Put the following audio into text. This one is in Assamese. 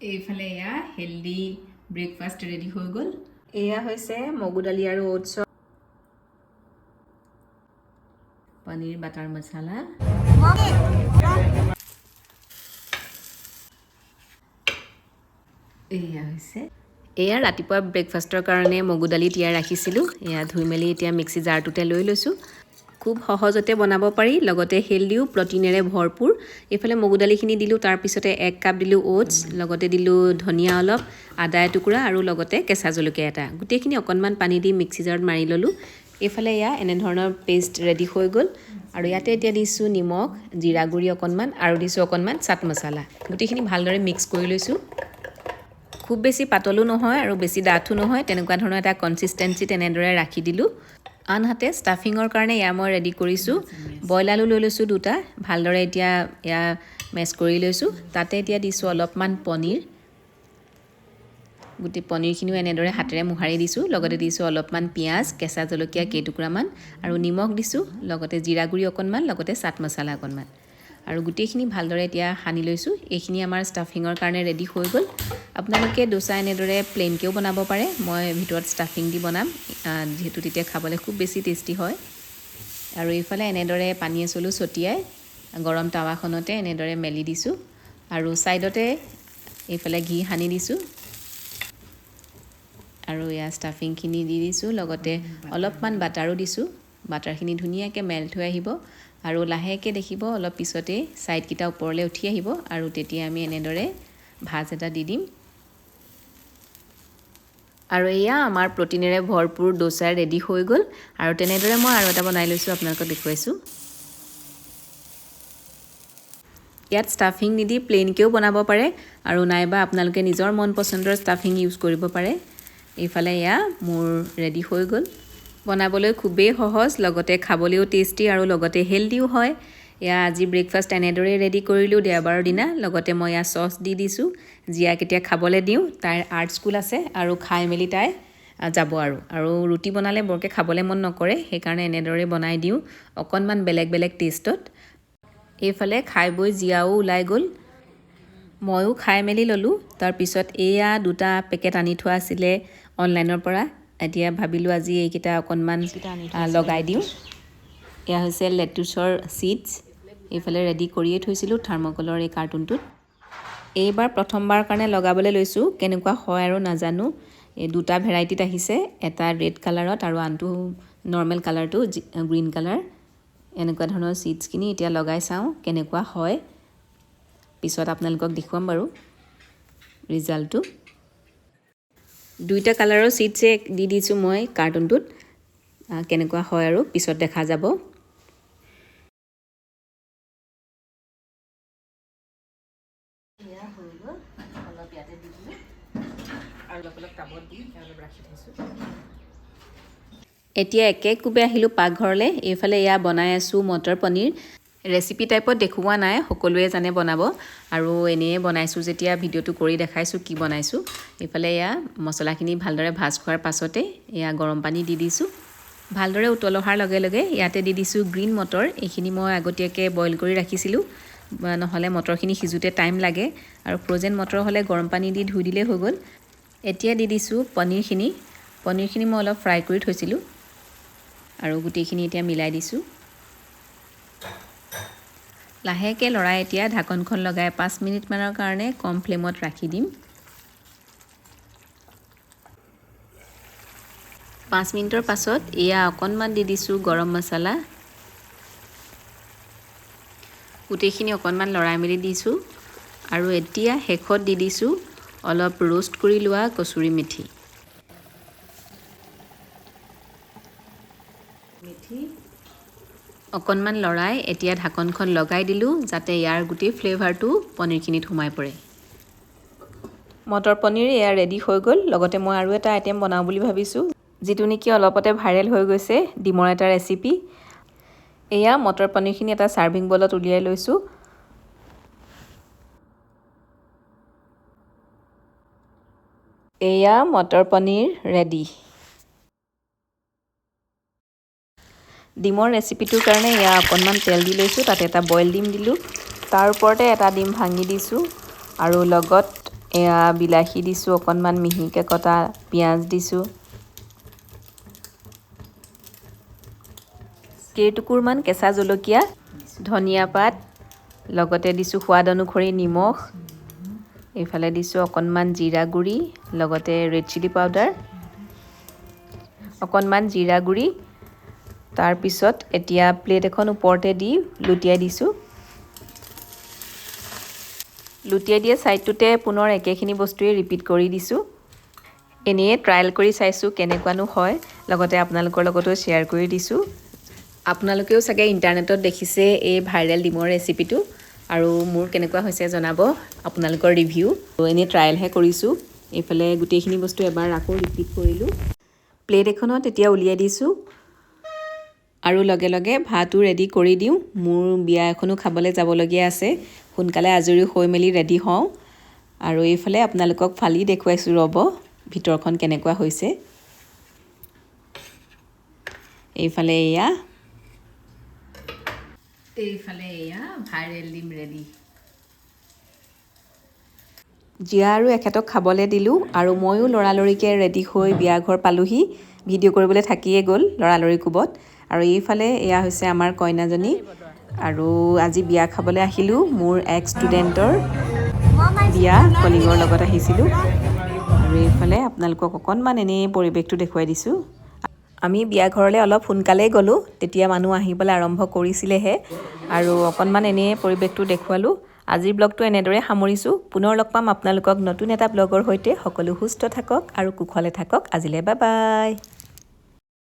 এইফালে এয়া হেল্দি ব্ৰেকফাষ্ট ৰেডি হৈ গ'ল। এয়া হৈছে মগু দালি আৰু ওটছৰ পনীৰ বাটাৰ মছলা। এয়া ৰাতিপুৱা ব্ৰেকফাষ্টৰ কাৰণে মগু দালি তিয়াই ৰাখিছিলোঁ। এয়া ধুই মেলি এতিয়া মিক্সি জাৰটোতে লৈ লৈছোঁ। খুব সহজতে বনাব পাৰি, লগতে হেল্ডিও, প্ৰটিনেৰে ভৰপূৰ। এইফালে মগু দালিখিনি দিলোঁ, তাৰপিছতে 1 কাপ দিলোঁ ওটছ, লগতে দিলোঁ ধনিয়া অলপ, আদা এটুকুৰা আৰু লগতে কেঁচা জলকীয়া এটা। গোটেইখিনি অকণমান পানী দি মিক্সি জাৰত মাৰি ল'লোঁ। এইফালে এয়া এনেধৰণৰ পেষ্ট ৰেডি হৈ গ'ল। আৰু ইয়াতে এতিয়া দিছোঁ নিমখ, জিৰা গুড়ি অকণমান আৰু দিছোঁ অকণমান চাট মছলা। গোটেইখিনি ভালদৰে মিক্স কৰি লৈছোঁ। খুব বেছি পাতলো নহয় আৰু বেছি ডাঠো নহয়, তেনেকুৱা ধৰণৰ এটা কনচিষ্টেঞ্চি তেনেদৰে ৰাখি দিলোঁ। আনহাতে ষ্টাফিঙৰ কাৰণে এয়া মই ৰেডি কৰিছোঁ। বইল আলু লৈ লৈছোঁ 2টা, ভালদৰে এতিয়া এয়া মেছ কৰি লৈছোঁ। তাতে এতিয়া দিছোঁ অলপমান পনীৰ। গোটেই পনীৰখিনিও এনেদৰে হাতেৰে মোহাৰি দিছোঁ। লগতে দিছোঁ অলপমান পিঁয়াজ, কেঁচা জলকীয়া কেইটুকুৰামান আৰু নিমখ দিছোঁ, লগতে জিৰা গুড়ি অকণমান, লগতে চাট মছলা অকণমান। আৰু গোটেইখিনি ভালদৰে এতিয়া সানি লৈছোঁ। এইখিনি আমাৰ ষ্টাফিঙৰ কাৰণে ৰেডি হৈ গ'ল। আপোনালোকে ডোচা এনেদৰে প্লেইনকৈও বনাব পাৰে। মই ভিতৰত ষ্টাফিং দি বনাম, যিহেতু তেতিয়া খাবলৈ খুব বেছি টেষ্টি হয়। আৰু এইফালে এনেদৰে পানী এচলো ছটিয়াই গৰম টাৱাখনতে এনেদৰে মেলি দিছোঁ। আৰু ছাইডতে এইফালে ঘি সানি দিছোঁ। আৰু এয়া ষ্টাফিংখিনি দি দিছোঁ, লগতে অলপমান বাটাৰো দিছোঁ। বাটাৰখিনি ধুনীয়াকৈ মেল্ট হৈ আহিব আৰু লাহেকৈ দেখিব অলপ পিছতেই ছাইডকেইটা ওপৰলৈ উঠি আহিব। আৰু তেতিয়া আমি এনেদৰে ভাজ এটা দি দিম। আৰু এয়া আমাৰ প্ৰটিনেৰে ভৰপূৰ ডোচা ৰেডি হৈ গ'ল। আৰু তেনেদৰে মই আৰু এটা বনাই লৈছোঁ, আপোনালোকক দেখুৱাইছোঁ। ইয়াত ষ্টাফিং নিদি প্লেইনকৈও বনাব পাৰে, আৰু নাইবা আপোনালোকে নিজৰ মন পচন্দৰ ষ্টাফিং ইউজ কৰিব পাৰে। এইফালে এয়া মোৰ ৰেডি হৈ গ'ল। বনাবলৈ খুবেই সহজ, লগতে খাবলৈও টেষ্টি আৰু লগতে হেল্ডিও হয়। এয়া আজি ব্ৰেকফাষ্ট এনেদৰেই ৰেডি কৰিলোঁ দেওবাৰৰ দিনা। লগতে মই এয়া চচ দি দিছোঁ। জীয়াক এতিয়া খাবলৈ দিওঁ, তাইৰ আৰ্ট স্কুল আছে আৰু খাই মেলি তাই যাব। আৰু ৰুটি বনালে বৰকৈ খাবলৈ মন নকৰে, সেইকাৰণে এনেদৰে বনাই দিওঁ অকণমান বেলেগ বেলেগ টেষ্টত। এইফালে খাই বৈ জীয়াও ওলাই গ'ল, ময়ো খাই মেলি ল'লোঁ। তাৰপিছত এয়া 2টা পেকেট আনি থোৱা আছিলে অনলাইনৰ পৰা। এতিয়া ভাবিলোঁ আজি এইকেইটা অকণমান লগাই দিওঁ। এয়া হৈছে লেটুছৰ চিডছ। এইফালে ৰেডি কৰিয়ে থৈছিলোঁ থাৰ্মকলৰ এই কাৰ্টুনটোত। এইবাৰ প্ৰথমবাৰৰ কাৰণে লগাবলৈ লৈছোঁ, কেনেকুৱা হয় আৰু নাজানো। এই 2টা ভেৰাইটিত আহিছে, এটা ৰেড কালাৰত আৰু আনটো নৰ্মেল কালাৰটো গ্ৰীণ কালাৰ। এনেকুৱা ধৰণৰ চিডছখিনি এতিয়া লগাই চাওঁ কেনেকুৱা হয়। পিছত আপোনালোকক দেখুৱাম বাৰু ৰিজাল্টটো। 2টা কালাৰৰ চিডছে দি দিছোঁ মই কাৰ্টুনটোত, কেনেকুৱা হয় আৰু পিছত দেখা যাব। অলপ ইয়াতে দি দিলোঁ আৰু অলপ টাবত দি অলপ ৰাখি থৈছোঁ। এতিয়া একে কোবে আহিলোঁ পাকঘৰলৈ। এইফালে এয়া বনাই আছোঁ মটৰ পনীৰ। ৰেচিপি টাইপত দেখুওৱা নাই, সকলোৱে জানে বনাব, আৰু এনেয়ে বনাইছোঁ যেতিয়া ভিডিঅ'টো কৰি দেখাইছোঁ কি বনাইছোঁ। এইফালে এয়া মছলাখিনি ভালদৰে ভাজ খোৱাৰ পাছতে এয়া গৰম পানী দি দিছোঁ। ভালদৰে উতল অহাৰ লগে লগে ইয়াতে দি দিছোঁ গ্ৰীণ মটৰ। এইখিনি মই আগতীয়াকৈ বইল কৰি ৰাখিছিলোঁ, নহ'লে মটৰখিনি সিজোতে টাইম লাগে, আৰু ফ্ৰ'জেন মটৰ হ'লে গৰম পানী দি ধুই দিলেই হৈ গ'ল। এতিয়া দি দিছোঁ পনীৰখিনি। পনীৰখিনি মই অলপ ফ্ৰাই কৰি থৈছিলোঁ, আৰু গোটেইখিনি এতিয়া মিলাই দিছোঁ। লাহেকৈ লৰাই এতিয়া ঢাকনখন লগাই 5 মিনিটমানৰ কাৰণে কম ফ্লেমত ৰাখি দিম। 5 মিনিটৰ পাছত এয়া অকণমান দি দিছোঁ গৰম মছলা। গোটেইখিনি অকণমান লৰাই মেলি দিছোঁ। আৰু এতিয়া শেষত দি দিছোঁ অলপ ৰোষ্ট কৰি লোৱা কচুৰি মেথি। অকণমান লৰাই এতিয়া ঢাকনখন লগাই দিলোঁ, যাতে ইয়াৰ গোটেই ফ্লেভাৰটো পনীৰখিনিত সোমাই পৰে। মটৰ পনীৰ এয়া ৰেডি হৈ গ'ল। লগতে মই আৰু এটা আইটেম বনাওঁ বুলি ভাবিছোঁ, যিটো নেকি অলপতে ভাইৰেল হৈ গৈছে, ডিমৰ এটা ৰেচিপি। এয়া মটৰ পনীৰখিনি এটা ছাৰ্ভিং বলত উলিয়াই লৈছোঁ। এয়া মটৰ পনীৰ ৰেডি। ডিমৰ ৰেচিপিটোৰ কাৰণে এয়া অকণমান তেল দি লৈছোঁ, তাতে এটা বইল ডিম দিলোঁ, তাৰ ওপৰতে এটা ডিম ভাঙি দিছোঁ, আৰু লগত এয়া বিলাহী দিছোঁ, অকণমান মিহিকৈ কটা পিঁয়াজ দিছোঁ, কেইটুকুৰমান কেঁচা জলকীয়া, ধনিয়া পাত, লগতে দিছোঁ সোৱাদ অনুসৰি নিমখ, এইফালে দিছোঁ অকণমান জিৰা গুড়ি, লগতে ৰেড চিলি পাউডাৰ, অকণমান জিৰা গুড়ি। তাৰপিছত এতিয়া প্লেট এখন ওপৰতে দি লুটিয়াই দিছোঁ। লুটিয়াই দিয়া ছাইডটোতে পুনৰ একেখিনি বস্তুৱেই ৰিপিট কৰি দিছোঁ। এনেয়ে ট্ৰায়েল কৰি চাইছোঁ কেনেকুৱানো হয়, লগতে আপোনালোকৰ লগতো শ্বেয়াৰ কৰি দিছোঁ। আপোনালোকেও চাগে ইণ্টাৰনেটত দেখিছে এই ভাইৰেল ডিমৰ ৰেচিপিটো, আৰু মোৰ কেনেকুৱা হৈছে জনাব আপোনালোকৰ ৰিভিউ। এনেই ট্ৰায়েলহে কৰিছোঁ। এইফালে গোটেইখিনি বস্তু এবাৰ আকৌ ৰিপিট কৰিলোঁ। প্লেট এখনত এতিয়া উলিয়াই দিছোঁ আৰু লগে লগে ভাতো ৰেডি কৰি দিওঁ। মোৰ বিয়া এখনো খাবলৈ যাবলগীয়া আছে, সোনকালে আজৰি হৈ মেলি ৰেডি হওঁ। আৰু এইফালে আপোনালোকক ফালি দেখুৱাইছোঁ, ৰ'ব ভিতৰখন কেনেকুৱা হৈছে। এইফালে এয়া ভাইৰেল ডিম ৰেডি। জীয়া আৰু এখেতক খাবলৈ দিলোঁ, আৰু ময়ো লৰালৰিকৈ ৰেডি হৈ বিয়া ঘৰ পালোহি। ভিডিঅ' কৰিবলৈ থাকিয়ে গ'ল লৰালৰি কোবত। আৰু এইফালে এয়া হৈছে আমাৰ কইনাজনী, আৰু আজি বিয়া খাবলৈ আহিলোঁ। মোৰ এক্স ষ্টুডেণ্টৰ বিয়া, কলিঙৰ লগত আহিছিলোঁ। আৰু এইফালে আপোনালোকক অকণমান এনেই পৰিৱেশটো দেখুৱাই দিছোঁ। আমি বিয়া ঘৰলৈ অলপ সোনকালেই গ'লোঁ, তেতিয়া মানুহ আহিবলৈ আৰম্ভ কৰিছিলেহে, আৰু অকণমান এনেই পৰিৱেশটো দেখুৱালোঁ। আজিৰ ব্লগটো এনেদৰে সামৰিছোঁ। পুনৰ লগ পাম আপোনালোকক নতুন এটা ব্লগৰ সৈতে। সকলো সুস্থ থাকক আৰু কুশলে থাকক। আজিলৈ বাই বাই।